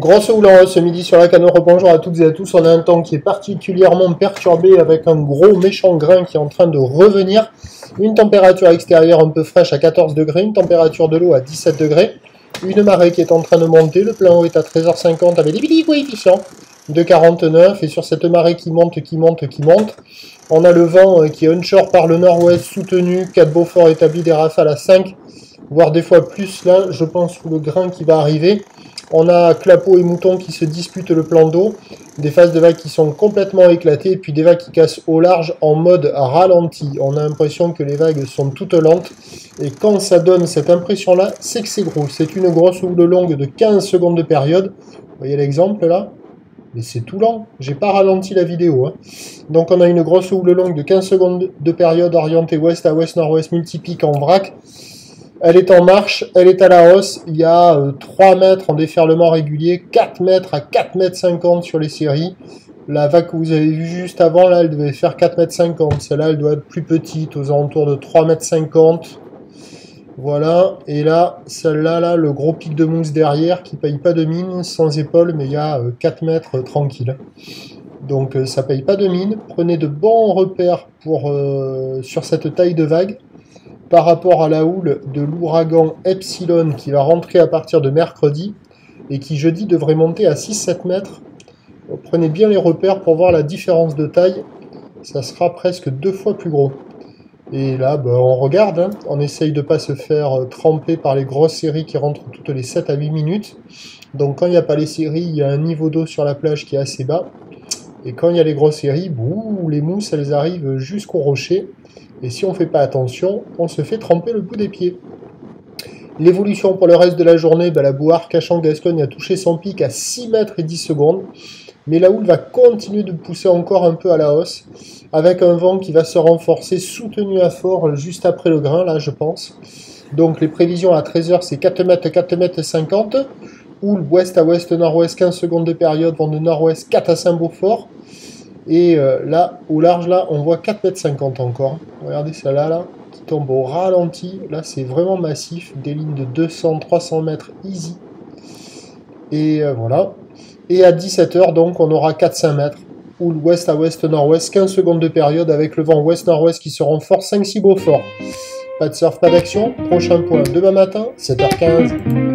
Grosse houle ce midi sur la Canore. Bonjour à toutes et à tous. On a un temps qui est particulièrement perturbé avec un gros méchant grain qui est en train de revenir. Une température extérieure un peu fraîche à 14 degrés, une température de l'eau à 17 degrés. Une marée qui est en train de monter. Le plein eau est à 13h50 avec des petits coefficients de 49. Et sur cette marée qui monte, on a le vent qui est onshore par le nord-ouest soutenu. 4 Beaufort établi, des rafales à 5, voire des fois plus là, je pense, sous le grain qui va arriver. On a clapots et moutons qui se disputent le plan d'eau, des phases de vagues qui sont complètement éclatées, et puis des vagues qui cassent au large en mode ralenti. On a l'impression que les vagues sont toutes lentes, et quand ça donne cette impression-là, c'est que c'est gros. C'est une grosse houle longue de 15 secondes de période. Vous voyez l'exemple là? Mais c'est tout lent, j'ai pas ralenti la vidéo. Hein. Donc on a une grosse houle longue de 15 secondes de période orientée ouest à ouest, nord-ouest, multipique en vrac. Elle est en marche, elle est à la hausse, il y a 3 mètres en déferlement régulier, 4 mètres à 4 mètres 50 sur les séries. La vague que vous avez vue juste avant, là, elle devait faire 4 mètres 50. Celle-là, elle doit être plus petite, aux alentours de 3 mètres 50. Voilà, et là, celle-là, là, le gros pic de mousse derrière qui paye pas de mine, sans épaule, mais il y a 4 mètres tranquille. Donc ça paye pas de mine. Prenez de bons repères sur cette taille de vague. Par rapport à la houle de l'ouragan Epsilon qui va rentrer à partir de mercredi et qui jeudi devrait monter à 6-7 mètres. Prenez bien les repères pour voir la différence de taille, ça sera presque 2 fois plus gros. Et là, on regarde, hein. On essaye de ne pas se faire tremper par les grosses séries qui rentrent toutes les 7 à 8 minutes. Donc quand il n'y a pas les séries, il y a un niveau d'eau sur la plage qui est assez bas. Et quand il y a les grosses séries, les mousses, elles arrivent jusqu'au rocher. Et si on ne fait pas attention, on se fait tremper le bout des pieds. L'évolution pour le reste de la journée, la Bouarque Cachan-Gascogne a touché son pic à 6 mètres et 10 secondes. Mais la houle va continuer de pousser encore un peu à la hausse, avec un vent qui va se renforcer, soutenu à fort juste après le grain, là je pense. Donc les prévisions à 13h, c'est 4 mètres 50. Houle ouest à ouest, nord-ouest, 15 secondes de période, vent de nord-ouest 4 à Saint-Beaufort. Et là, au large, là, on voit 4 mètres 50 encore. Regardez celle-là, là, qui tombe au ralenti. Là, c'est vraiment massif. Des lignes de 200-300 mètres easy. Et voilà. Et à 17h, donc, on aura 4-5 mètres. Houle ouest à ouest, nord-ouest, 15 secondes de période avec le vent ouest-nord-ouest qui se renforce 5-6 Beaufort. Pas de surf, pas d'action. Prochain point demain matin, 7h15.